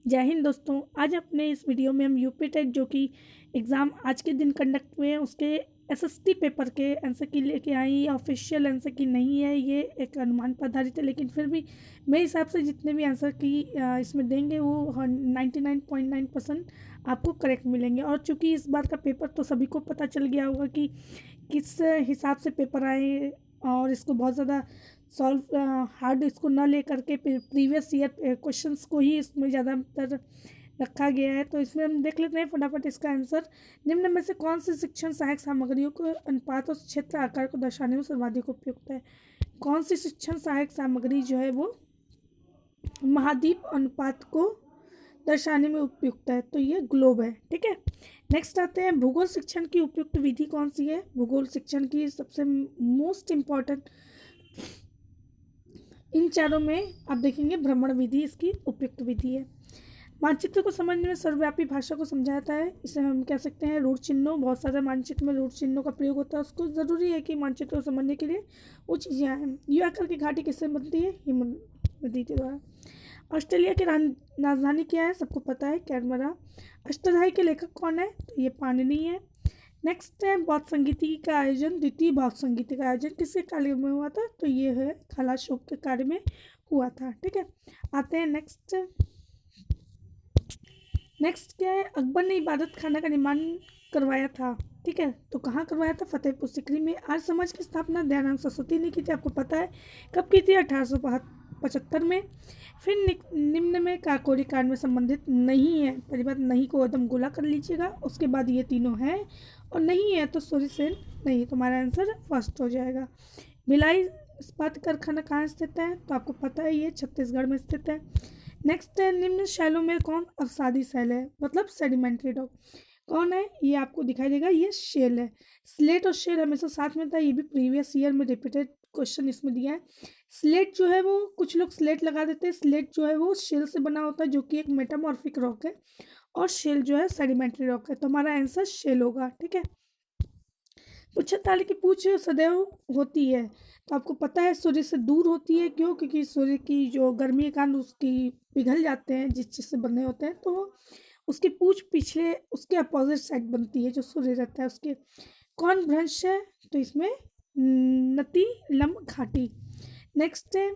जय हिंद दोस्तों। आज अपने इस वीडियो में हम यूपी टेट जो कि एग्ज़ाम आज के दिन कंडक्ट हुए हैं उसके एसएसटी पेपर के आंसर की लेके आई। ऑफिशियल आंसर की नहीं है, ये एक अनुमान पर आधारित है, लेकिन फिर भी मेरे हिसाब से जितने भी आंसर की इसमें देंगे वो 99.9% आपको करेक्ट मिलेंगे। और चूँकि इस बार का पेपर तो सभी को पता चल गया होगा कि किस हिसाब से पेपर आए, और इसको बहुत ज़्यादा सॉल्व हार्ड इसको ना लेकर के प्रीवियस ईयर क्वेश्चंस को ही इसमें ज़्यादातर रखा गया है। तो इसमें हम देख लेते हैं फटाफट इसका आंसर। निम्न में से कौन सी शिक्षण सहायक सामग्रियों को अनुपात और क्षेत्र आकार को दर्शाने में सर्वाधिक उपयुक्त है? कौन सी शिक्षण सहायक सामग्री जो है वो महाद्वीप अनुपात को दर्शाने में उपयुक्त है? तो ये ग्लोब है। ठीक है, नेक्स्ट आते हैं भूगोल शिक्षण की उपयुक्त विधि कौन सी है? भूगोल शिक्षण की सबसे मोस्ट इम्पॉर्टेंट इन चारों में आप देखेंगे भ्रमण विधि इसकी उपयुक्त विधि है। मानचित्र को समझने में सर्वव्यापी भाषा को समझाता है। इसे हम कह सकते हैं रूट चिन्हों। बहुत सारे मानचित्र में रूट चिन्हों का प्रयोग होता है। उसको ज़रूरी है कि मानचित्र को समझने के लिए वो चीज़ें आएँ। यू आकर की घाटी किससे बनती है? हिमवती नदी के द्वारा। ऑस्ट्रेलिया की राजधानी क्या है? सबको पता है, कैनबरा। अष्टधाई के लेखक कौन है? तो ये पाणिनि है। नेक्स्ट है बौद्ध संगीति का आयोजन। द्वितीय बौद्ध संगीति का आयोजन किसके कार्य में हुआ था? तो ये है खलाशोक के कार्य में हुआ था। ठीक है, आते हैं नेक्स्ट। नेक्स्ट क्या है? अकबर ने इबादत खाना का निर्माण करवाया था। ठीक है, तो कहाँ करवाया था? फतेहपुर सीकरी में। आर्य समाज की स्थापना दयानंद सरस्वती ने की थी, आपको पता है। कब की थी? 1875 में। फिर निम्न में काकोरी कांड में संबंधित नहीं है। पहली बात, नहीं को एकदम गोला कर लीजिएगा। उसके बाद ये तीनों हैं और नहीं है तो सूर्यसेन नहीं। तुम्हारा आंसर फर्स्ट हो जाएगा। भिलाई इस्पात कारखाना कहाँ स्थित है? तो आपको पता है ये छत्तीसगढ़ में स्थित है। नेक्स्ट है निम्न शैलों में कौन अवसादी शैल है? मतलब सेडिमेंट्री रॉक कौन है? ये आपको दिखाई देगा, ये शेल है। स्लेट और शेल हमेशा साथ में था। ये भी प्रीवियस ईयर में रिपीटेड क्वेश्चन इसमें दिया है। स्लेट जो है वो कुछ लोग स्लेट लगा देते हैं। स्लेट जो है वो शेल से बना होता है जो कि एक मेटामॉर्फिक रॉक है, और शेल जो है सेडिमेंट्री रॉक है। तो हमारा आंसर शेल होगा। ठीक है, पुच्छताल की पूछ सदैव होती है, तो आपको पता है सूर्य से दूर होती है। क्यों? क्योंकि सूर्य की जो गर्मी के कारण उसकी पिघल जाते हैं, जिस चीज़ से बने होते हैं, तो उसकी पूछ पिछले उसके अपोजिट साइड बनती है जो सूर्य रहता है उसके। कौन भ्रंश है? तो इसमें नती लम घाटी। नेक्स्ट है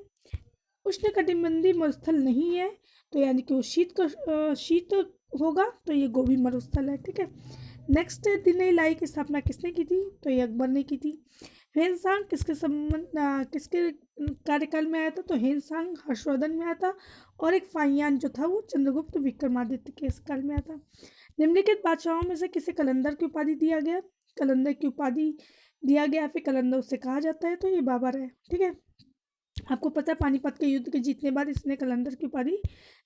उष्णकटिबंधीय मरुस्थल नहीं है, तो यानी कि वो शीत होगा, तो ये गोबी मरुस्थल है। ठीक है, नेक्स्ट है दिनई लाई की स्थापना किसने की थी? तो ये अकबर ने की थी। हेनसांग किसके कार्यकाल में आया था? तो हेनसांग हर्षवर्धन में आया था, और एक फाइयान जो था वो चंद्रगुप्त विक्रमादित्य के काल में आया था। निम्नलिखित बादशाहों में से किसे कलंदर की उपाधि दिया गया? कलंदर की उपाधि दिया गया, फिर कलंदर उससे कहा जाता है, तो ये बाबर है। ठीक है, आपको पता है पानीपत के युद्ध के जीतने बाद इसने कलंदर की उपाधि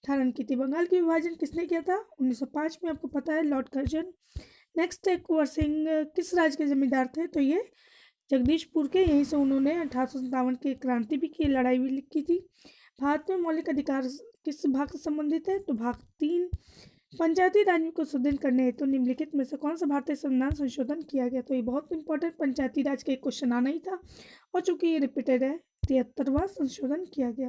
धारण की थी। बंगाल की विभाजन किसने किया था? 1905 में, आपको पता है, लॉर्ड कर्जन। नेक्स्ट है कुंवर सिंह किस राज्य के जमींदार थे? तो ये जगदीशपुर के। यहीं से उन्होंने 1857 की क्रांति भी की, लड़ाई भी की थी। भारत में मौलिक अधिकार किस भाग से संबंधित है? तो भाग 3। पंचायती राज को सुदृढ़ करने हेतु निम्नलिखित में से कौन सा भारतीय संविधान संशोधन किया गया? तो ये बहुत इंपॉर्टेंट पंचायती राज का एक क्वेश्चन आना ही था, और चूंकि ये रिपीटेड है, 73वां संशोधन किया गया।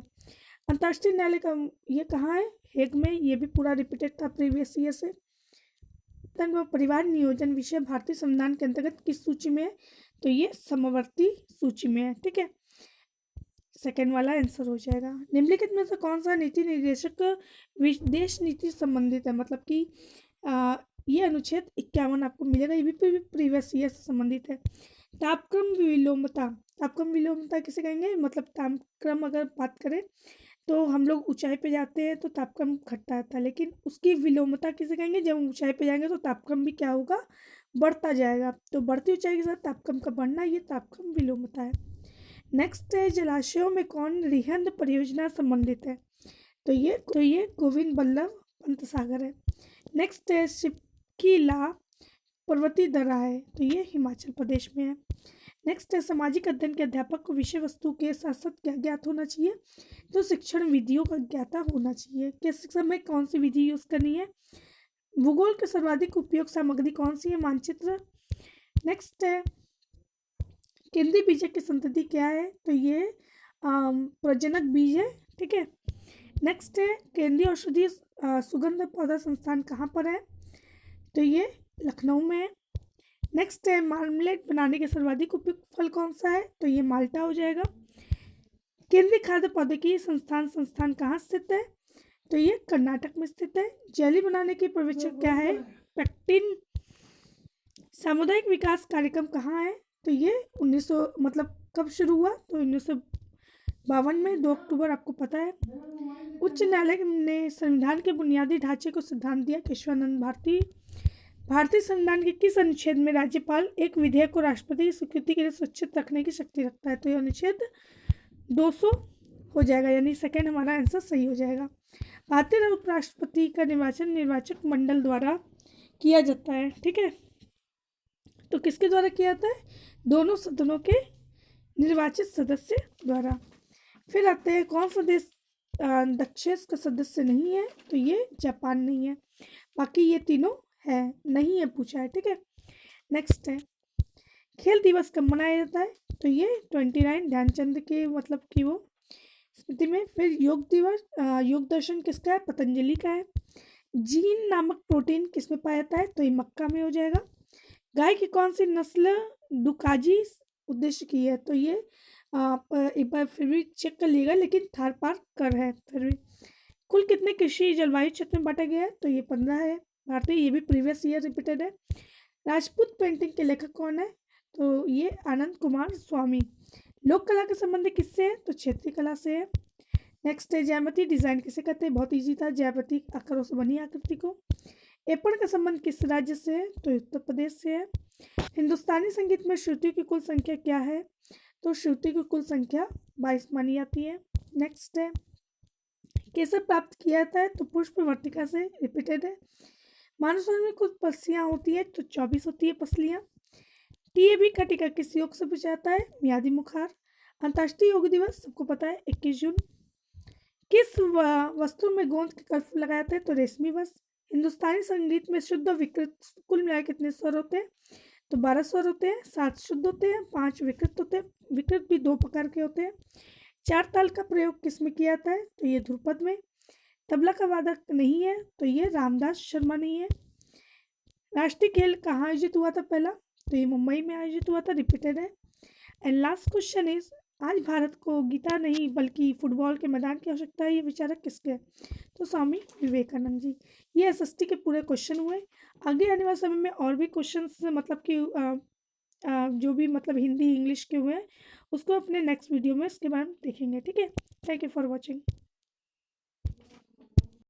अंतर्राष्ट्रीय न्यायालय का ये कहाँ है? हेग में। ये भी पूरा रिपीटेड था प्रीवियस ईयर से। परिवार नियोजन विषय भारतीय संविधान के अंतर्गत किस सूची में है? तो ये समवर्ती सूची में है। ठीक है, सेकेंड वाला आंसर हो जाएगा। निम्नलिखित में से कौन सा नीति निर्देशक विदेश नीति संबंधित है? मतलब कि ये अनुच्छेद 51 आपको मिलेगा। ये भी प्रीवियस ईयर से संबंधित है। तापक्रम विलोमता। तापक्रम विलोमता किसे कहेंगे? मतलब तापक्रम अगर बात करें तो हम लोग ऊंचाई पे जाते हैं तो तापक्रम घटता रहता है, लेकिन उसकी विलोमता किसे कहेंगे? जब हम ऊंचाई पे जाएंगे तो तापक्रम भी क्या होगा? बढ़ता जाएगा। तो बढ़ती ऊंचाई के साथ तापक्रम का बढ़ना, ये तापक्रम विलोमता है। नेक्स्ट है जलाशयों में कौन रिहंद परियोजना संबंधित है? तो ये गोविंद बल्लभ पंत सागर है। नेक्स्ट है शिपकीला पर्वतीय दर्रा है, तो ये हिमाचल प्रदेश में है। नेक्स्ट है सामाजिक अध्ययन के अध्यापक को विषय वस्तु के साथ साथ क्या ज्ञात होना चाहिए? तो शिक्षण विधियों का ज्ञाता होना चाहिए। किस समय कौन सी विधि यूज करनी है? भूगोल के सर्वाधिक उपयोग सामग्री कौन सी है? मानचित्र। नेक्स्ट है केंद्रीय बीजक की संतति क्या है? तो ये प्रजनक बीज है। ठीक है, नेक्स्ट है केंद्रीय औषधीय सुगंध पौधा संस्थान कहाँ पर है, तो ये लखनऊ में है। नेक्स्ट है मार्मलेट बनाने के सर्वाधिक उपयुक्त फल कौन सा है, तो ये माल्टा हो जाएगा। केंद्रीय खाद्य प्रौद्योगिकी संस्थान कहाँ स्थित है, तो ये कर्नाटक में स्थित है। जेली बनाने की पर्यवेक्षक क्या है, पेक्टिन। सामुदायिक विकास कार्यक्रम कहाँ है, तो ये 1900 मतलब कब शुरू हुआ, तो 1952 में 2 अक्टूबर, आपको पता है। उच्च न्यायालय ने संविधान के बुनियादी ढांचे को सिद्धांत दिया, केशवानंद भारती। भारतीय संविधान के किस अनुच्छेद में राज्यपाल एक विधेयक को राष्ट्रपति की स्वीकृति के लिए सुरक्षित रखने की शक्ति रखता है, तो यह अनुच्छेद 200 हो जाएगा, यानी सेकंड हमारा आंसर सही हो जाएगा। भारतीय उपराष्ट्रपति का निर्वाचन निर्वाचक मंडल द्वारा किया जाता है, ठीक है। तो किसके द्वारा किया जाता है, दोनों सदनों के निर्वाचित सदस्य द्वारा। फिर आते हैं कौन सा देश दक्षेस का सदस्य नहीं है, तो ये जापान नहीं है, बाकी ये तीनों है, नहीं है पूछा है, ठीक है। नेक्स्ट है खेल दिवस कब मनाया जाता है, तो ये 29 ध्यानचंद के मतलब कि वो स्मृति में। फिर योग दिवस योग दर्शन किसका है, पतंजलि का है। जीन नामक प्रोटीन किसमें पाया जाता है, तो ये मक्का में हो जाएगा। गाय की कौन सी नस्ल दुकाजी उद्देश्य की है, तो ये आप एक बार फिर भी चेक कर लीजिएगा, लेकिन थारपारकर है फिर भी। कुल कितने कृषि जलवायु क्षेत्र में बांटा गया है, तो ये 15 है भारतीय, ये भी प्रीवियस ईयर रिपीटेड है। राजपूत पेंटिंग के लेखक कौन है, तो ये आनंद कुमार स्वामी। लोक कला का संबंध किससे है, तो क्षेत्रीय कला से है। नेक्स्ट है ज्यामिति डिजाइन किसे कहते हैं, बहुत इजी था, ज्यामिति आकारों से बनी आकृति को। एपण का संबंध किस राज्य से है, तो उत्तर प्रदेश से है। हिंदुस्तानी संगीत में श्रुतियों की कुल संख्या क्या है, तो श्रुति की कुल संख्या 22 मानी जाती है। नेक्स्ट है कैसे प्राप्त किया जाता है, तो पुष्प वर्तिका से, रिपीटेड है। मानव शरीर में कुछ पसलियाँ होती है, तो 24 होती है पसलियाँ। टीएबी का टीका किस योग से बचा जाता है, मियादी बुखार। अंतर्राष्ट्रीय योग दिवस सबको पता है 21 जून। किस वस्तु में गोंद के कर्फ लगाया जाता है, तो रेशमी वस्त्र। हिंदुस्तानी संगीत में शुद्ध विकृत कुल मिलाकर कितने स्वर होते हैं, तो 12 स्वर होते हैं, 7 शुद्ध होते हैं, 5 विकृत होते हैं, विकृत भी 2 प्रकार के होते हैं। 4 ताल का प्रयोग किस में किया जाता है, तो ये ध्रुपद में। तबला का वादक नहीं है, तो ये रामदास शर्मा नहीं है। राष्ट्रीय खेल कहाँ आयोजित हुआ था पहला, तो ये मुंबई में आयोजित हुआ था, रिपीटेड है। एंड लास्ट क्वेश्चन इज आज भारत को गीता नहीं बल्कि फुटबॉल के मैदान की आवश्यकता है, ये विचारक किसके, तो स्वामी विवेकानंद जी। ये एसएसटी के पूरे क्वेश्चन हुए। आगे आने वाले समय में और भी क्वेश्चन मतलब कि जो भी मतलब हिंदी इंग्लिश के हुए हैं उसको अपने नेक्स्ट वीडियो में इसके बारे में देखेंगे, ठीक है। Thank you for watching.